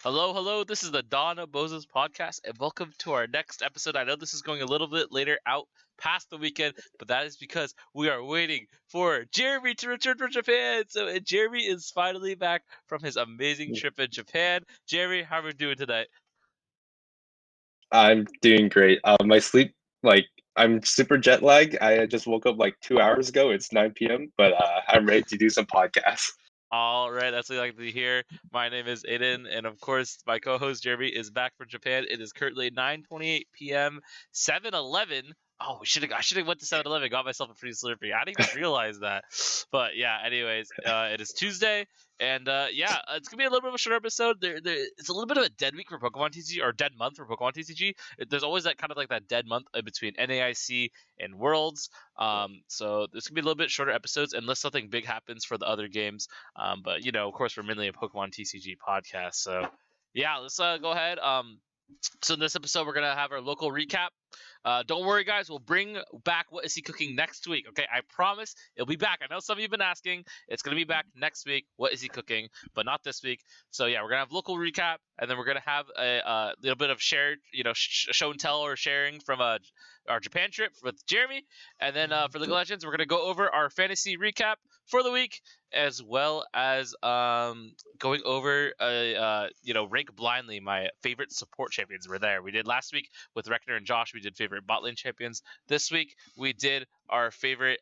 Hello, hello. This is the Donbozos podcast, and welcome to our next episode. I know this is going a little bit later out past the weekend, but that is because we are waiting for Jeremy to return from Japan. And Jeremy is finally back from his amazing trip in Japan. Jeremy, how are we doing tonight? I'm doing great. My sleep, I'm super jet lagged. I just woke up like 2 hours ago. It's 9 p.m., but I'm ready to do some podcasts. All right, that's what I like to hear. My name is Aiden, and of course, my co-host Jeremy is back from Japan. It is currently 9:28 p.m. 7-Eleven. Oh, I should have went to 7-Eleven, got myself a free Slurpee. I didn't even realize that. But yeah, anyways, it is Tuesday, and it's gonna be a little bit of a short episode. It's a little bit of a dead week for Pokemon TCG, or dead month for Pokemon TCG. There's always that kind of like that dead month in between NAIC and Worlds. So this could be a little bit shorter episodes unless something big happens for the other games. But of course, we're mainly a Pokemon TCG podcast. So yeah, let's go ahead. So in this episode, we're gonna have our local recap. Don't worry, guys. We'll bring back What Is He Cooking next week. Okay, I promise it'll be back. I know some of you've been asking. It's gonna be back next week. What is he cooking? But not this week. So yeah, we're gonna have local recap, and then we're gonna have a little bit of shared, show and tell or sharing from our Japan trip with Jeremy, and then for League of Legends, we're gonna go over our fantasy recap for the week, as well as going over rank blindly my favorite support champions. Were there. We did last week with Reckner and Josh. We did favorite bot lane champions. This week we did our favorite.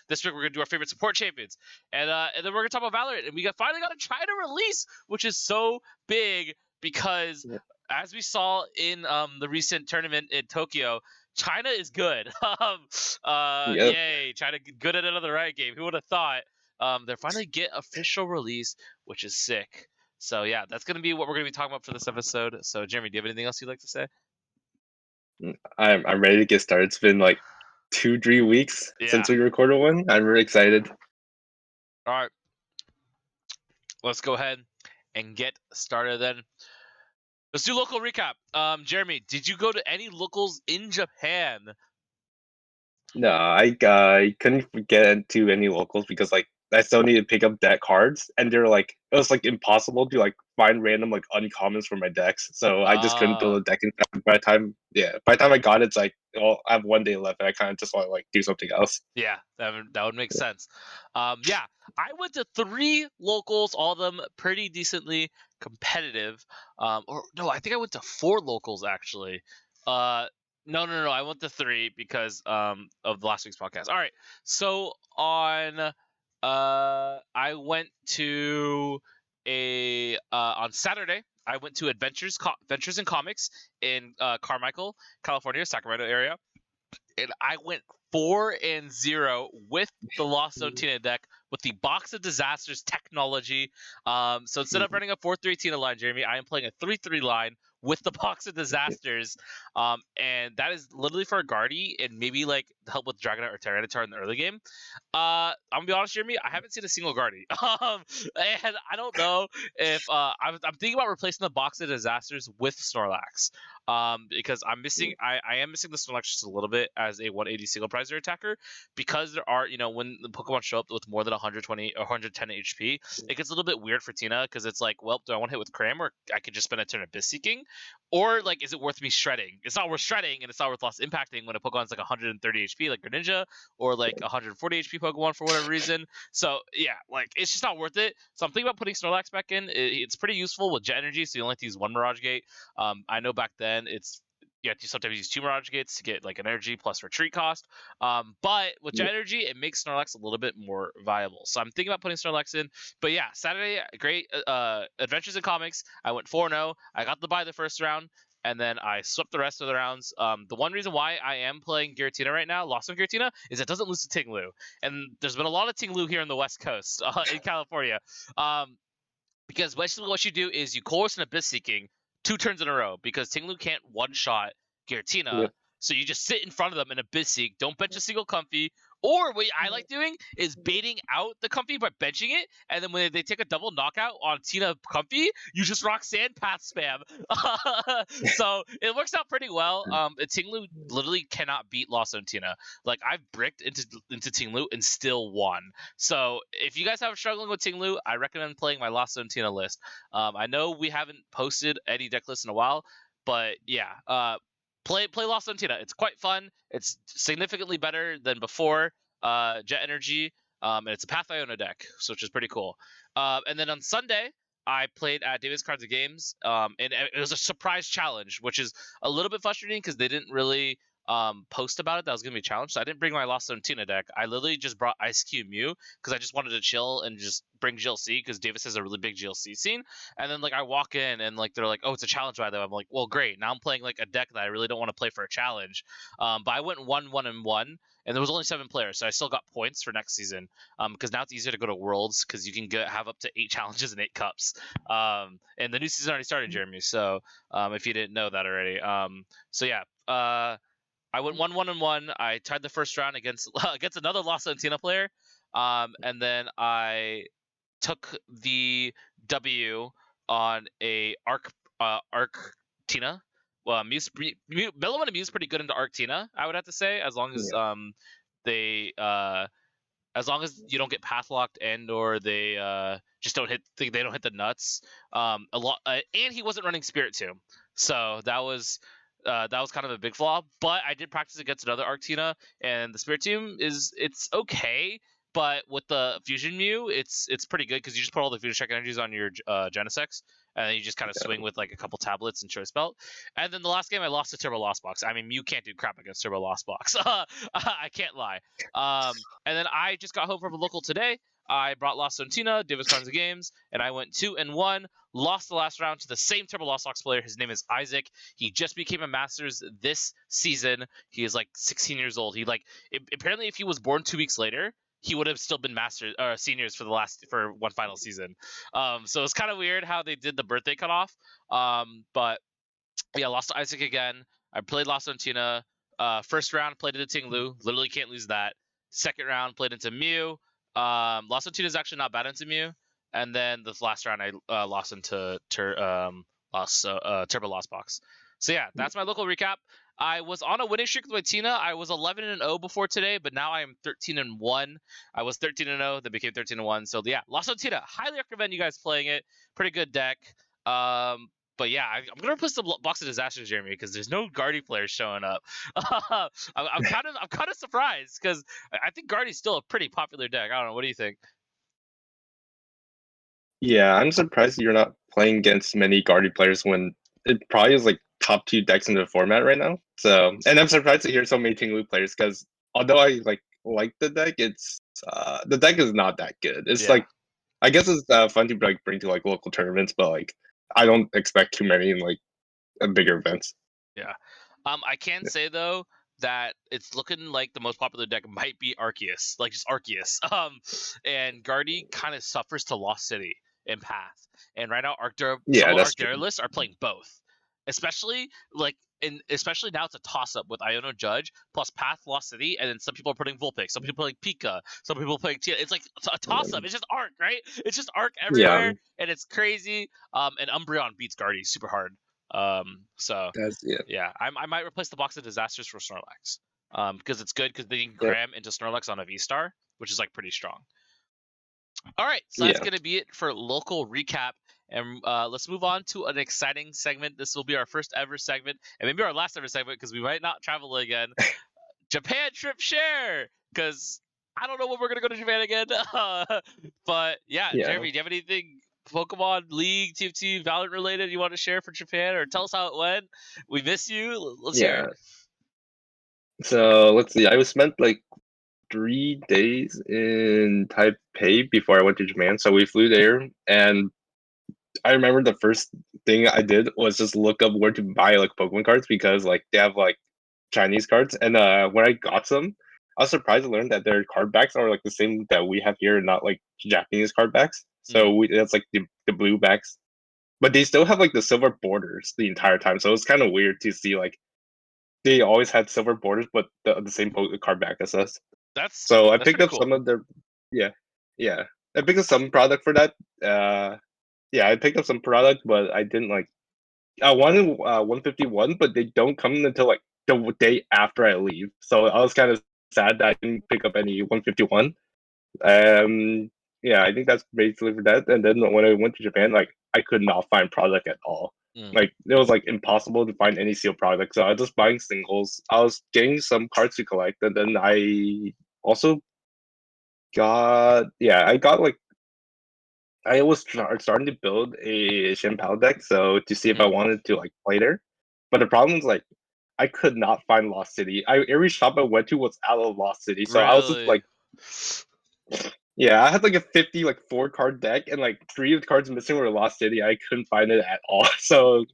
This week we're gonna do our favorite support champions, and then we're gonna talk about Valorant. And we finally got a China release, which is so big because as we saw in the recent tournament in Tokyo, China is good. Yep. Yay, China good at another Riot game. Who would have thought? They finally get official release, which is sick. So yeah, that's gonna be what we're gonna be talking about for this episode. So Jeremy, do you have anything else you'd like to say? I'm ready to get started. It's been like 2-3 weeks Yeah. since we recorded one. I'm really excited. All right. Let's go ahead and get started then. Let's do local recap. Jeremy, did you go to any locals in Japan? No, I couldn't get into any locals because I still need to pick up deck cards, and they're like it was like impossible to like find random like uncommons for my decks. So I just couldn't build a deck in time. By the time I got it, it's like I have one day left, and I kind of just want to like do something else. Yeah, that would make sense. Yeah, I went to 3 locals, all of them pretty decently competitive. Or no, I think I went to 4 locals actually. No, I went to 3 because of the last week's podcast. All right, so I went to on Saturday. I went to Adventures in Comics in Carmichael, California, Sacramento area, and I went 4-0 with the Lost Zone Tina deck with the Box of Disasters technology. So instead of running a 4-3 Tina line, Jeremy, I am playing a 3-3 line with the Box of Disasters. And that is literally for a Guardy and maybe like help with Dragonite or Tyranitar in the early game. I'm gonna be honest, Jeremy, I haven't seen a single Guardy. And I don't know if I'm thinking about replacing the Box of Disasters with Snorlax. Because I am missing the Snorlax just a little bit as a 180 single prizer attacker, because there are, when the Pokemon show up with more than 120 or 110 HP, it gets a little bit weird for Tina, because it's like, well, do I want to hit with Cram, or I could just spend a turn Abyss Seeking, or like, is it worth me shredding? It's not worth shredding, and it's not worth lost impacting when a Pokemon's like 130 HP like Greninja, or like 140 HP Pokemon for whatever reason. So yeah, like it's just not worth it. So I'm thinking about putting Snorlax back in. It's pretty useful with Jet Energy, so you only have to use 1 Mirage Gate. I know back then you have to sometimes use 2 Mirage Gates to get like an energy plus retreat cost. But with Jet Energy, it makes Snorlax a little bit more viable. So I'm thinking about putting Snorlax in. But yeah, Saturday, great Adventures in Comics. I went 4-0. I got the bye the first round, and then I swept the rest of the rounds. The one reason why I am playing Giratina right now, Lost on Giratina, is it doesn't lose to Tinglu. And there's been a lot of Tinglu here in the West Coast, in California. Because basically what you do is you Chorus and Abyss Seeking 2 turns in a row, because Tinglu can't one-shot Giratina. Yep. So you just sit in front of them and Abyss Seek. Don't bench a single Comfy Or what I like doing is baiting out the Comfy by benching it, and then when they take a double knockout on Tina Comfy, you just Roxanne path spam. So it works out pretty well. Tinglu literally cannot beat Lost on Tina. Like I've bricked into Tinglu and still won. So if you guys have struggling with Tinglu, I recommend playing my Lost on Tina list. I know we haven't posted any deck lists in a while, but yeah, play Lost on Tina. It's quite fun. It's significantly better than before Jet Energy, and it's a Path Iona deck, so which is pretty cool. And then on Sunday, I played at Davis Cards and Games, and it was a surprise challenge, which is a little bit frustrating because they didn't really post about it that was going to be a challenge. So I didn't bring my Lost on Tina deck. I literally just brought Ice Cube Mew because I just wanted to chill and just bring GLC because Davis has a really big GLC scene. And then like I walk in and like they're like, oh, it's a challenge by them. I'm like, well, great. Now I'm playing like a deck that I really don't want to play for a challenge. But I went 1-1-1, and there was only 7 players, so I still got points for next season. Because now it's easier to go to Worlds because you can have up to 8 challenges and 8 cups. And the new season already started, Jeremy. So if you didn't know that already, so yeah. I went 1-1-1. I tied the first round against another Los Antina player, and then I took the W on a Arc Tina. Well, Mellow and Mew's pretty good into Arc Tina, I would have to say, as long as they as long as you don't get path locked and or they just don't hit the nuts. A lot, and he wasn't running Spirit Tomb, so that was kind of a big flaw. But I did practice against another Arctina, and the Spirit Tomb it's okay. But with the Fusion Mew, it's pretty good because you just put all the Fusion Check energies on your Genesex, and then you just kind of swing with like a couple tablets and Choice Belt. And then the last game, I lost to Turbo Lost Box. I mean, Mew can't do crap against Turbo Lost Box. I can't lie. And then I just got home from a local today. I brought Lost Tina, Davis Cards of Games, and I went 2-1. Lost the last round to the same Turbo Lost Box player. His name is Isaac. He just became a Masters this season. He is like 16 years old. Apparently, if he was born 2 weeks later, he would have still been masters or seniors for one final season. So it's kind of weird how they did the birthday cutoff. But yeah, lost to Isaac again. I played Lost on Tina. First round played into Tinglu. Literally can't lose that. Second round played into Mew. Lost on Tina is actually not bad into Mew. And then the last round I lost into Turbo Lost Box. So yeah, that's my local recap. I was on a winning streak with my Tina. I was 11-0 before today, but now I am 13-1. I was 13-0, then became 13-1. So yeah, Lost on Tina. Highly recommend you guys playing it. Pretty good deck. But yeah, I'm gonna put some box of disasters, Jeremy, because there's no Guardy players showing up. I'm kind of surprised because I think Guardy's still a pretty popular deck. I don't know. What do you think? Yeah, I'm surprised you're not playing against many Guardy players when it probably is like top 2 decks in the format right now. So, and I'm surprised to hear so many Tinglu players because although I like the deck, it's the deck is not that good. It's like I guess it's fun to like bring to like local tournaments, but like I don't expect too many in like bigger events. Yeah. I can say though that it's looking like the most popular deck might be Arceus, like just Arceus. And Guardy kind of suffers to Lost City and Path. And right now, Yeah, some of that's true. Arcturalists are playing both, especially especially now it's a toss up with Iono Judge plus Path Lost City, and then some people are putting Vulpix, some people playing Pika, some people playing Tia. It's like a toss up. It's just Arc, right? It's just Arc Yeah, everywhere, and it's crazy. And Umbreon beats Guardy super hard. So that's yeah, I might replace the box of disasters for Snorlax. Because it's good because they can yeah, cram into Snorlax on a V-Star, which is like pretty strong. All right, so that's yeah. gonna be it for local recap, and let's move on to an exciting segment. This will be our first ever segment, and maybe our last ever segment because we might not travel again. Japan trip share, because I don't know when we're gonna go to Japan again. But yeah, Yeah. Jeremy, do you have anything Pokemon League, TFT, Valorant related you want to share for Japan, or tell us how it went? We miss you. Let's hear Yeah. it. So let's see. I was spent like 3 days in Taipei before I went to Japan. So we flew there, and I remember the first thing I did was just look up where to buy like Pokemon cards because like they have like Chinese cards. And when I got some, I was surprised to learn that their card backs are like the same that we have here, not like Japanese card backs. So that's like the blue backs, but they still have like the silver borders the entire time. So it's kind of weird to see like they always had silver borders, but the same card back as us. That's I picked pretty up cool. some of their yeah. I picked up some product for that. Yeah, I picked up some product, but I didn't like. I wanted 151, but they don't come until like the day after I leave. So I was kind of sad that I didn't pick up any 151. Yeah, I think that's basically for that. And then when I went to Japan, like I could not find product at all. Like it was like impossible to find any sealed product. So I was just buying singles. I was getting some cards to collect, and then I also I got like I was starting to build a Shenpao deck, so to see if I wanted to like play there. But the problem is like I could not find Lost City. Every shop I went to was out of Lost City, so I was just Really? like, yeah, I had like a 50 like 4 card deck, and like 3 of the cards missing were Lost City. I couldn't find it at all, so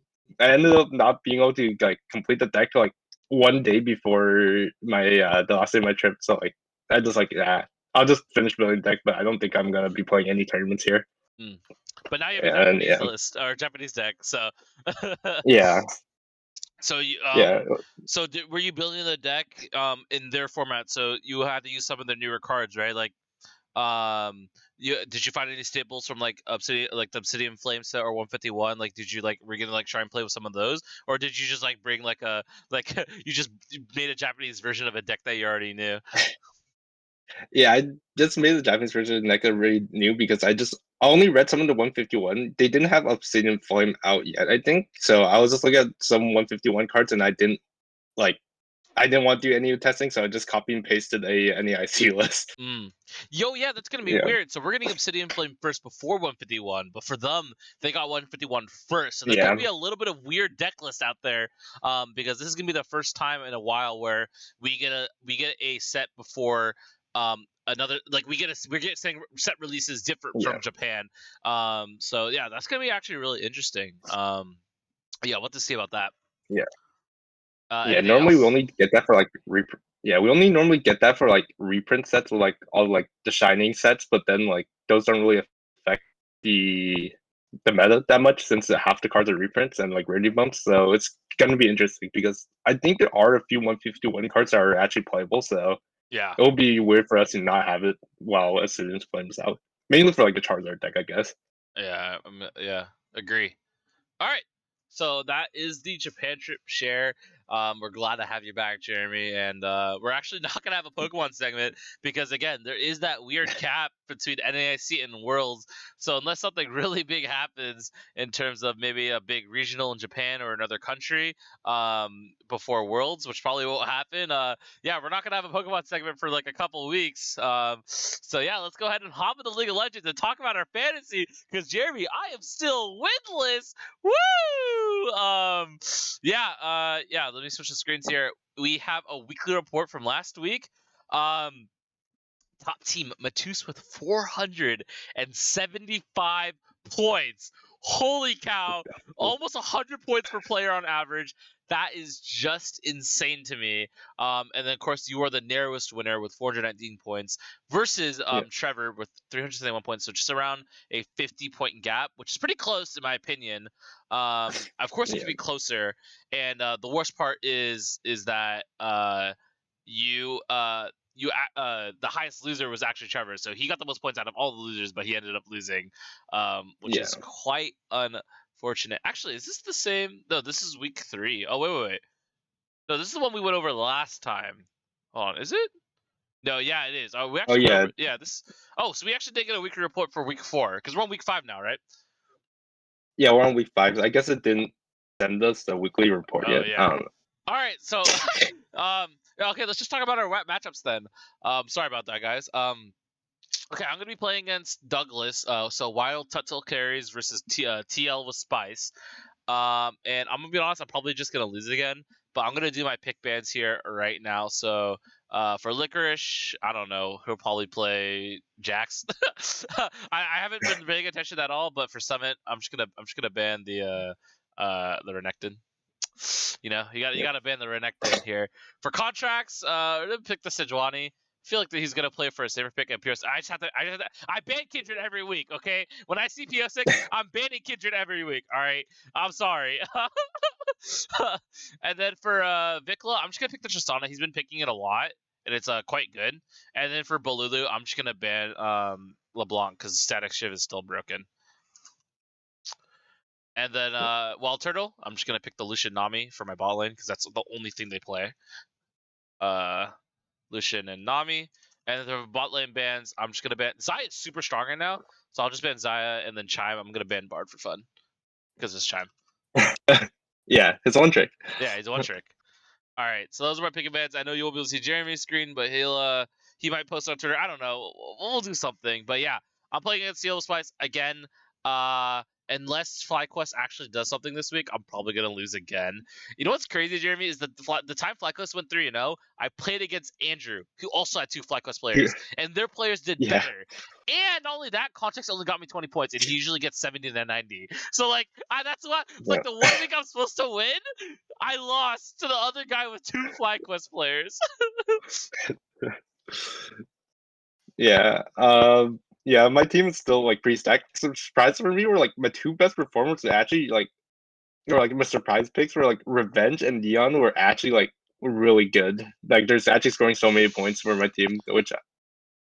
I ended up not being able to like complete the deck till like one day before my the last day of my trip. So like I just like I'll just finish building the deck, but I don't think I'm gonna be playing any tournaments here. But now you have a And Japanese list or Japanese deck, so. yeah, So you yeah, were you building the deck in their format? So you had to use some of their newer cards, right? Like did you find any staples from like the Obsidian Flame set or 151? Like did you were you gonna like try and play with some of those, or did you just like bring like a like you just made a Japanese version of a deck that you already knew? yeah. I just made the Japanese version like a really new because I only read some of the 151. They didn't have Obsidian Flame out yet, I think. So I was just looking at some 151 cards, and like I didn't want to do any testing, so I just copy and pasted a NEIC list. Yo, yeah, that's gonna be Yeah, weird. So we're getting Obsidian Flame first before 151, but for them, they got 151 first. So there's yeah, gonna be a little bit of weird deck list out there, because this is gonna be the first time in a while where we get a set before another, like we get set releases different yeah, from Japan. So yeah, that's gonna be actually really interesting. Yeah, what to see about that. yeah. Yeah, Anything normally we else? only get that for like yeah, we only normally get that for like reprint sets with like all like the shining sets, but then like those don't really affect the meta that much since half the cards are reprints and like rarity bumps. So it's gonna be interesting because I think there are a few 151 cards that are actually playable, so Yeah. it will be weird for us to not have it while Ascendance Flames out. Mainly for like the Charizard deck, I guess. Yeah. Yeah. Agree. All right. So that is the Japan trip share. We're glad to have you back, Jeremy. And we're actually not going to have a Pokemon segment because, again, there is that weird cap between NAIC and Worlds. So unless something really big happens in terms of maybe a big regional in Japan or another country before Worlds, which probably won't happen, yeah, we're not going to have a Pokemon segment for like a couple weeks. So, yeah, let's go ahead and hop into League of Legends and talk about our fantasy because, Jeremy, I am still winless. Woo! Yeah. Let me switch the screens here. We have a weekly report from last week. Top team Matus with 475 points. Holy cow! Almost 100 points per player on average. That is just insane to me. And then, of course, you are the narrowest winner with 419 points versus Yeah, Trevor with 371 points. So just around a 50-point gap, which is pretty close in my opinion. Of course, it yeah, could be closer. And the worst part is that you the highest loser was actually Trevor, so he got the most points out of all the losers, but he ended up losing, which yeah. is quite unfortunate. Actually, is this the same? No, this is week 3. Oh wait. No, this is the one we went over last time. Hold on, is it? No, yeah, it is. Oh, we Oh actually went yeah, over. Yeah, this. Oh, so we actually did get a weekly report for week 4 because we're on week 5 now, right? yeah. We're on week 5. I guess it didn't send us the weekly report Oh yet. yeah. All right, so okay, let's just talk about our matchups then. Sorry about that, guys. Okay, I'm gonna be playing against Douglas. So Wild Tuttle carries versus TL with Spice. And I'm gonna be honest, I'm probably just gonna lose again. But I'm gonna do my pick bands here right now. So for Licorice, I don't know, he'll probably play Jax. I haven't been paying attention at all, but for Summit, I'm just gonna ban the Renekton. You gotta ban the Renekton here. For contracts, I'm gonna pick the Sejuani. I feel like that he's gonna play for a safer pick and Pierce. I ban Kindred every week, okay? When I see PO6, I'm banning Kindred every week. All right, I'm sorry. And then for Vikla, I'm just gonna pick the Tristana. He's been picking it a lot, and it's quite good. And then for Bolulu, I'm just gonna ban LeBlanc because Static Shiv is still broken. And then Wild Turtle, I'm just gonna pick the Lucian Nami for my bot lane because that's the only thing they play. Lucian and Nami. And the bot lane bans, I'm just gonna ban Xayah is super strong right now, so I'll just ban Xayah, and then Chime, I'm gonna ban Bard for fun because it's Chime. Yeah, it's one trick. Yeah, he's one trick. All right, so those are my pick bans. I know you won't be able to see Jeremy's screen, but he might post on Twitter. I don't know. We'll do something. But yeah, I'm playing against Yellow Spice again. Unless FlyQuest actually does something this week, I'm probably gonna lose again. You know what's crazy, Jeremy, is that the time FlyQuest went 3-0, I played against Andrew, who also had 2 FlyQuest players, and their players did Yeah. better. And not only that, Context only got me 20 points, and he usually gets 70 to 90. So like, that's what like the one week I'm supposed to win, I lost to the other guy with 2 FlyQuest players. Yeah. Yeah, my team is still like pretty stacked. Surprise for me were like my 2 best performers actually like, or like my surprise picks were like Revenge and Neon were actually like really good. Like there's actually scoring so many points for my team, which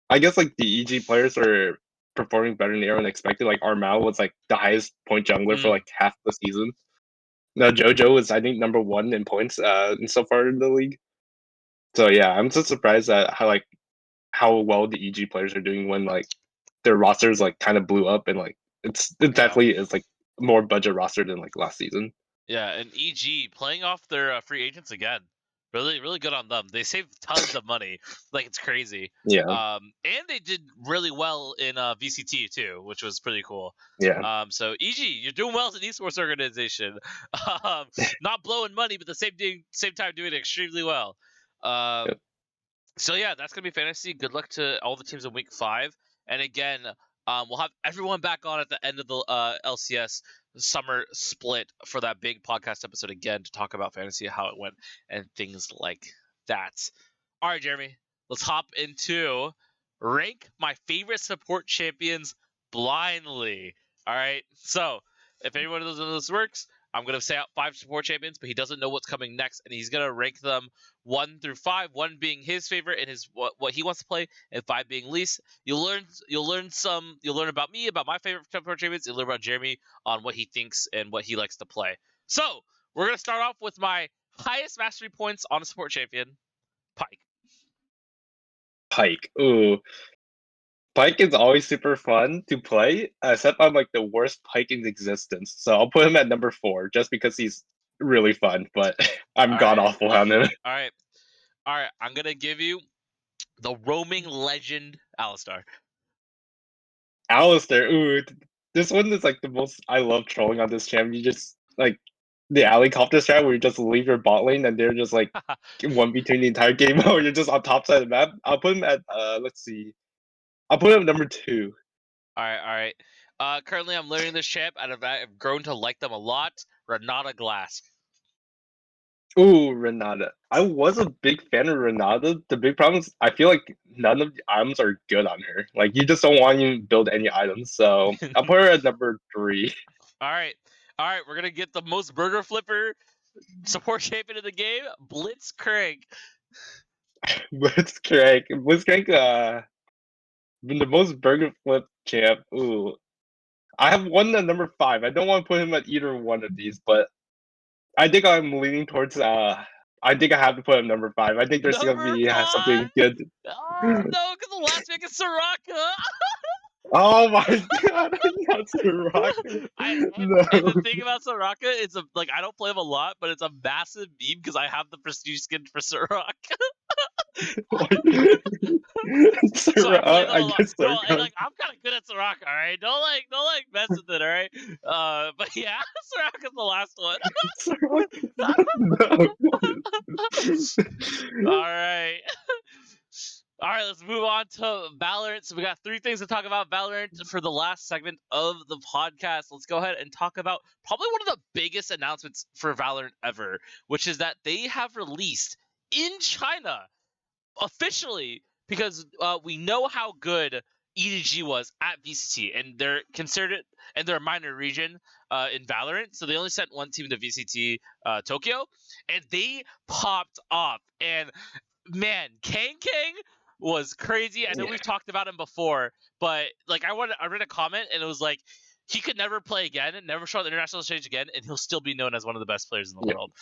I guess like the EG players are performing better than everyone expected. Like Armal was like the highest point jungler for like half the season. Now JoJo was I think number 1 in points so far in the league. So yeah, I'm just surprised at how well the EG players are doing when like their rosters like kind of blew up and like it definitely is like more budget roster than like last season. Yeah, and EG playing off their free agents again. Really, really good on them. They saved tons of money. Like, it's crazy. Yeah. And they did really well in VCT too, which was pretty cool. Yeah. So EG, you're doing well as an esports organization. Not blowing money, but the same time doing extremely well. Yep. So yeah, that's gonna be fantasy. Good luck to all the teams in week 5. And again, we'll have everyone back on at the end of the LCS summer split for that big podcast episode again to talk about fantasy, how it went, and things like that. All right, Jeremy, let's hop into rank my favorite support champions blindly. All right, so if anyone doesn't know this works, I'm gonna say out 5 support champions, but he doesn't know what's coming next, and he's gonna rank them 1 through 5. 1 being his favorite and his what he wants to play, and 5 being least. You'll learn about me, about my favorite support champions. You'll learn about Jeremy on what he thinks and what he likes to play. So we're gonna start off with my highest mastery points on a support champion, Pyke. Pyke. Ooh. Pyke is always super fun to play, except I'm like the worst Pyke in existence. So I'll put him at number 4 just because he's really fun, but I'm god awful on him. All right. I'm gonna give you the roaming legend, Alistar. Alistair, ooh, this one is like the most I love trolling on this champ. You just like the helicopter strat where you just leave your bot lane and they're just like one between the entire game or you're just on top side of the map. I'll put him at let's see. I'll put him at number 2. All right. Currently, I'm learning this champ, and I've grown to like them a lot. Renata Glass. Ooh, Renata. I was a big fan of Renata. The big problem is I feel like none of the items are good on her. Like you just don't want to build any items. So I'll put her at number 3. All right. We're gonna get the most burger flipper support champion in the game, Blitzcrank. Blitzcrank. Blitzcrank, been the most burger flip champ. Ooh. I have one at number 5. I don't want to put him at either one of these, but I think I'm leaning towards I think I have to put him number 5. I think there's gonna Number be 5. something good. Oh no, because the last pick is Soraka. Oh my god, not Soraka. And the No. thing about Soraka is like I don't play him a lot, but it's a massive meme because I have the prestige skin for Soraka. So I play them a I lot. guess No, and Soraka. like I'm kind of good at Soraka, all right. Don't mess with it, all right. But yeah, Soraka's the last one. Soraka. No. All right. All right, let's move on to Valorant. So we got 3 things to talk about Valorant for the last segment of the podcast. Let's go ahead and talk about probably one of the biggest announcements for Valorant ever, which is that they have released in China officially, because we know how good EDG was at VCT, and they're considered and they're a minor region in Valorant, so they only sent 1 team to VCT Tokyo, and they popped off. And man, Kang was crazy. I know Yeah. we've talked about him before, but like I read a comment and it was like he could never play again and never show on the international stage again, and he'll still be known as one of the best players in the Yeah. world.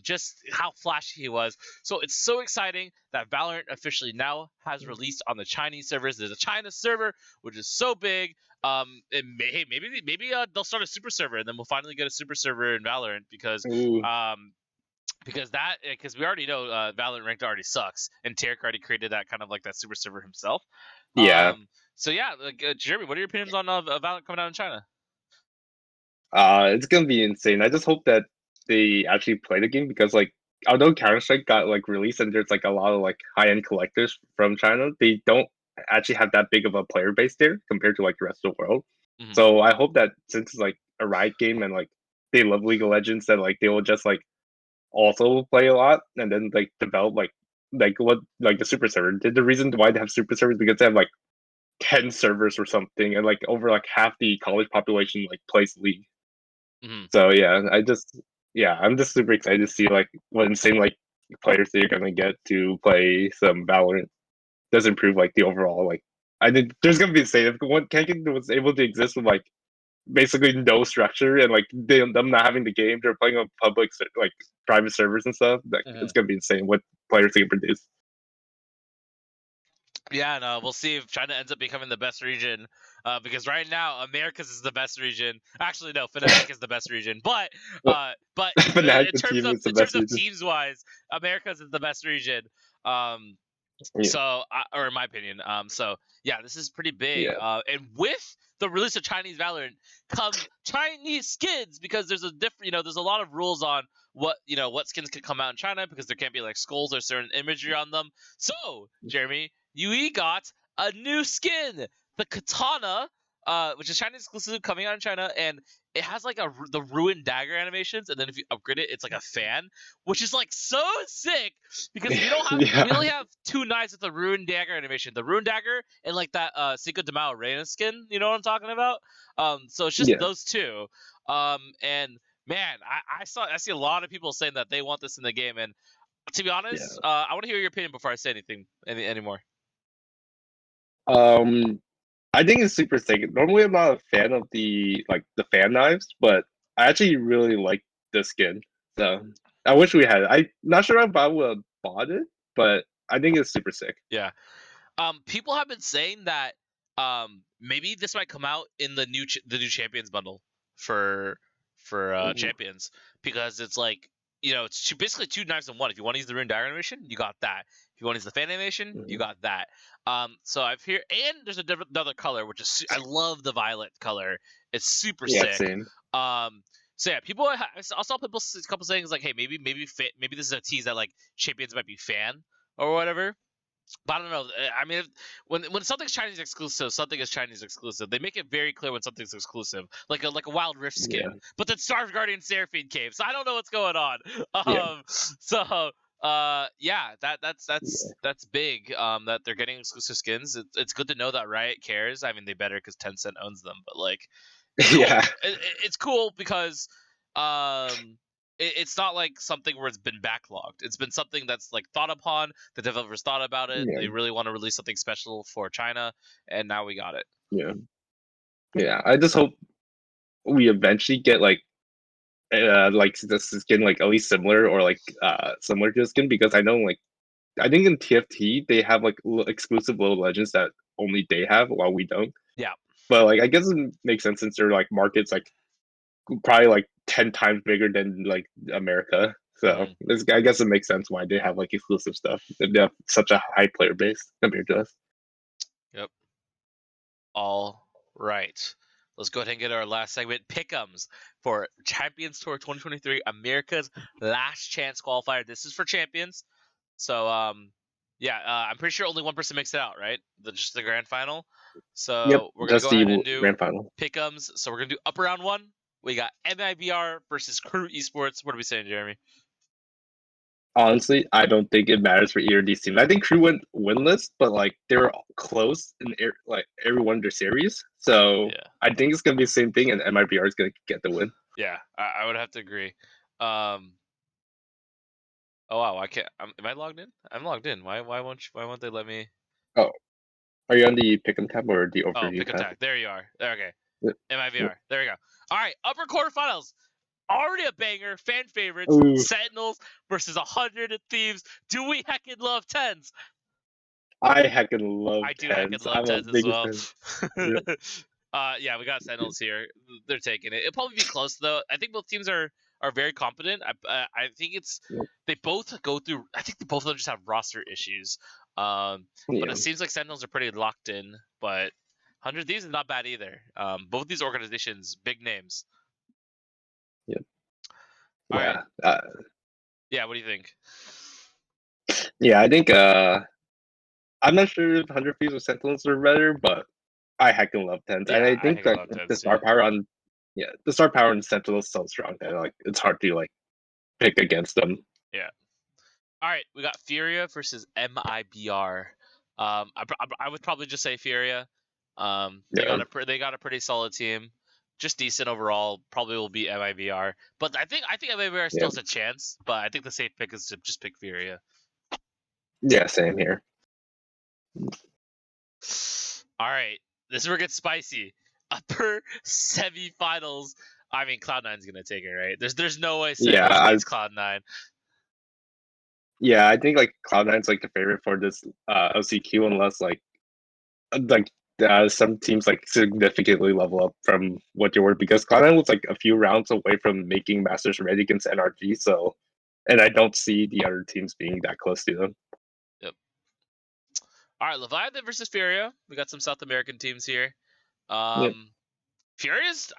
Just how flashy he was. So it's so exciting that Valorant officially now has released on the Chinese servers. There's a China server, which is so big. Maybe they'll start a super server, and then we'll finally get a super server in Valorant Ooh. because we already know Valorant ranked already sucks, and Tarek already created that kind of like that super server himself. Yeah. So yeah, like, Jeremy, what are your opinions on Valorant coming out in China? It's gonna be insane. I just hope that they actually play the game because like although Counter-Strike got like released and there's like a lot of like high-end collectors from China, they don't actually have that big of a player base there compared to like the rest of the world. Mm-hmm. So I hope that since it's like a Riot game and like they love League of Legends, that like they will just like also play a lot and then like develop like what like the super server. The reason why they have super servers because they have like 10 servers or something and like over like half the college population like plays League. Mm-hmm. So yeah, I'm just super excited to see like what insane like players that you're gonna get to play some Valorant. Does improve like the overall like I think there's gonna be insane if one Kanken was able to exist with like basically no structure and like them not having the game, they're playing on public like private servers and stuff. Like Mm-hmm. it's gonna be insane what players they can produce. Yeah, and we'll see if China ends up becoming the best region. Because right now, America's is the best region. Actually, no, Fnatic is the best region. But Fnatic in the terms team of is the best region. teams wise, America's is the best region. Um, Yeah, or in my opinion, so yeah, this is pretty big. yeah, And with the release of Chinese Valorant comes Chinese skins because there's a different, there's a lot of rules on what skins can come out in China because there can't be like skulls or certain imagery on them. So, Jeremy, you got a new skin, the Katana, which is China exclusive, coming out in China, and it has like the ruined dagger animations, and then if you upgrade it, it's like a fan, which is like so sick because we yeah, only have two knives with the ruined dagger animation, the ruined dagger and like that Cinco de Mayo Reina skin. You know what I'm talking about? So it's just yeah, those two. And man, I see a lot of people saying that they want this in the game, and to be yeah. honest, I want to hear your opinion before I say anything anymore. Um, I think it's super sick. Normally, I'm not a fan of the fan knives, but I actually really like the skin. So I wish we had it. I'm not sure if I would have bought it, but I think it's super sick. Yeah. People have been saying that maybe this might come out in the new Champions bundle for Ooh. Champions because it's like it's basically two knives in one. If you want to use the rune dagger animation, you got that. If you want to use the fan animation, you Mhm. got that. So I've heard, and there's another color which is I love the violet color. It's super Yeah, sick. same. Um, so yeah, I saw people a couple saying like, hey, maybe this is a tease that like Champions might be fan or whatever. But I don't know. I mean, when something's Chinese exclusive, something is Chinese exclusive. They make it very clear when something's exclusive, like a Wild Rift Yeah, skin. But then Star Guardian Seraphine cave, so I don't know what's going on. yeah, So yeah, yeah, that's big. That they're getting exclusive skins. It's good to know that Riot cares. I mean, they better because Tencent owns them. But like, it's cool. yeah, It's cool because it's not like something where it's been backlogged. It's been something that's like thought upon. The developers thought about it. yeah, They really want to release something special for China, and now we got it. yeah, yeah. I just hope we eventually get like the skin like at least similar or like similar to the skin because I know like I think in TFT they have like exclusive little legends that only they have while we don't. Yeah. But like I guess it makes sense since their like markets like probably like 10 times bigger than like America. So Hmm. I guess it makes sense why they have like exclusive stuff. They have such a high player base compared to us. Yep. All right. Let's go ahead and get our last segment, Pick'ems, for Champions Tour 2023, America's last chance qualifier. This is for champions. So yeah, I'm pretty sure only one person makes it out, right? Just the grand final. Yep, So we're gonna just go the ahead and do grand final. pick'ems. So we're gonna do upper round one. We got MIBR versus Crew Esports. What are we saying, Jeremy? Honestly, I don't think it matters for either of these teams. I think Crew went winless, but like they were close in like every one of their series. So Yeah, I think it's gonna be the same thing, and MIBR is gonna get the win. yeah, I would have to agree. Um, Oh wow, I can't. Am I logged in? I'm logged in. Why won't they let me? Oh, are you on the pick'em tab or the Oh, overview pick tab? attack. There you are. There, okay. Yep, yep. MIVR. There we go. All right, upper quarterfinals. Already a banger. Fan favorites. Ooh, Sentinels versus 100 Thieves. Do we heckin' love tens? I heckin' love I do heckin' tens. love I'm a tens as biggest well. fan. Yep. Yeah, we got Sentinels here. They're taking it. It'll probably be close though. I think both teams are very competent. I think it's Yep. they both go through. I think both of them just have roster issues. But Yeah. it seems like Sentinels are pretty locked in. But 100 Thieves is not bad either. Both these organizations, big names. Yep. All right. Yeah. Yeah. What do you think? Yeah. I think. I'm not sure if 100 Thieves or Sentinels are better, but I heckin' love tens, and Yeah, I I think heckin' like love the tens star too. power on, yeah, the star power on Sentinels is so strong that like it's hard to like pick against them. Yeah. All right, we got Furia versus MIBR. I would probably just say Furia. Yeah. They got a pretty solid team, just decent overall. Probably will beat MIBR, but I think MIBR still Yeah. has a chance. But I think the safe pick is to just pick Furia. Yeah. Same here. All right, this is where it gets spicy. Upper semifinals. I mean, Cloud9's gonna take it, right? There's no way Yeah. Sentinels beats Cloud9. Yeah. I think like Cloud9's like the favorite for this LCQ unless like some teams like significantly level up from what they were because Cloud9 was like a few rounds away from making Masters ready against NRG. So, and I don't see the other teams being that close to them. Yep. All right, Leviathan versus Furia. We got some South American teams here. Yeah. Furious,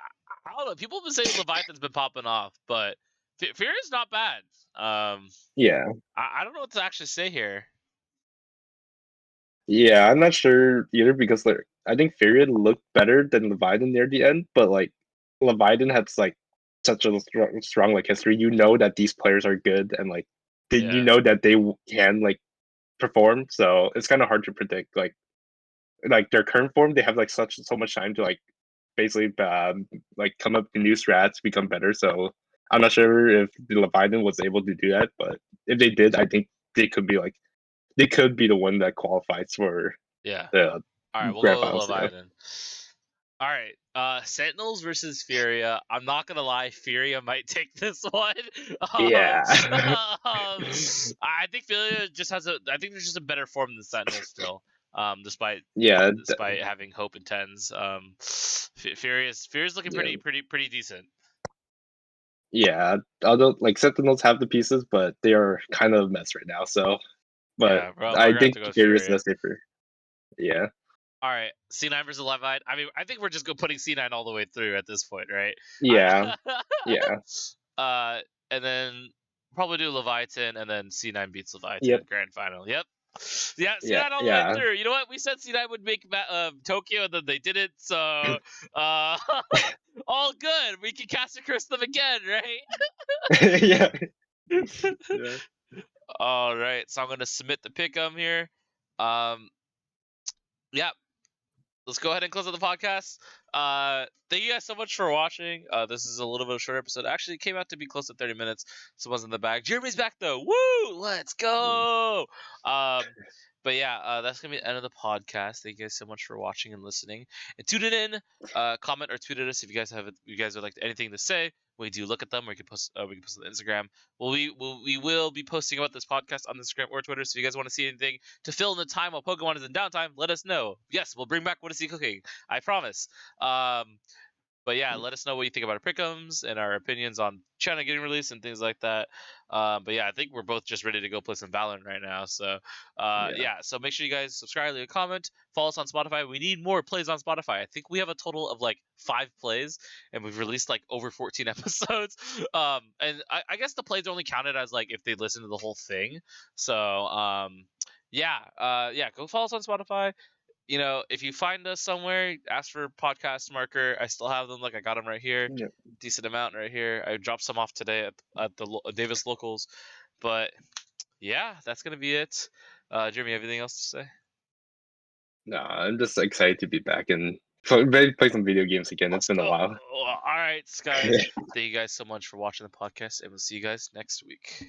I don't know. People have been saying Leviathan's been popping off, but Furious not bad. Yeah. I don't know what to actually say here. Yeah, I'm not sure either because like I think Furion looked better than Leviathan near the end, but like Leviathan has like such a strong like history. You know that these players are good and like you Yeah, know that they can like perform. So it's kind of hard to predict like their current form. They have like so much time to like basically like come up with new strats, become better. So I'm not sure if the Leviathan was able to do that, but if they did, I think they could be the one that qualifies for yeah. the All right, we'll grand go with finals. Yeah. Leviathan. All right, Sentinels versus Furia. I'm not gonna lie, Furia might take this one. Yeah. I think Furia just has a. I think there's just a better form than Sentinels still. Despite Yeah. having hope in tens. Furia's looking Yeah. pretty decent. Yeah. Although like Sentinels have the pieces, but they are kind of a mess right now. So, but Yeah, bro, we're I gonna have think to go with Fury is the Furia. safer. Yeah. All right, C9 versus Levite. I mean, I think we're just putting C9 all the way through at this point, right? Yeah. Yeah. uh, and then probably do Leviathan, and then C9 beats Leviathan Yep. grand final. Yep. Yeah, Yeah. C9 all the way Yeah. through. You know what? We said C9 would make Tokyo, and then they didn't. So, uh, all good. We can cast a curse them again, right? Yeah. Yeah. All right. So I'm gonna submit the pick'em here. Um, yeah, let's go ahead and close out the podcast. Thank you guys so much for watching. This is a little bit of a short episode. Actually, it came out to be close to 30 minutes, so it wasn't the bag. Jeremy's back though. Woo! Let's go. But yeah, that's gonna be the end of the podcast. Thank you guys so much for watching and listening. And tune it in. Comment or tweet at us if you guys would like anything to say. We do look at them. We can post on Instagram. We will be posting about this podcast on Instagram or Twitter. So if you guys want to see anything to fill in the time while Pokemon is in downtime, let us know. Yes, we'll bring back What Is He Cooking? I promise. But yeah, let us know what you think about our pickums and our opinions on China getting released and things like that. But yeah, I think we're both just ready to go play some Valorant right now. So Yeah. yeah, so make sure you guys subscribe, leave a comment, follow us on Spotify. We need more plays on Spotify. I think we have a total of like 5 plays, and we've released like over 14 episodes. And I guess the plays are only counted as like if they listen to the whole thing. So yeah, go follow us on Spotify. If you find us somewhere, ask for podcast marker. I still have them. Like I got them right here, Yeah. decent amount right here. I dropped some off today at the Davis locals, but yeah, that's gonna be it. Jeremy, anything else to say? No, I'm just excited to be back and play some video games again. It's Let's been a go. while. All right, guys. Thank you guys so much for watching the podcast, and we'll see you guys next week.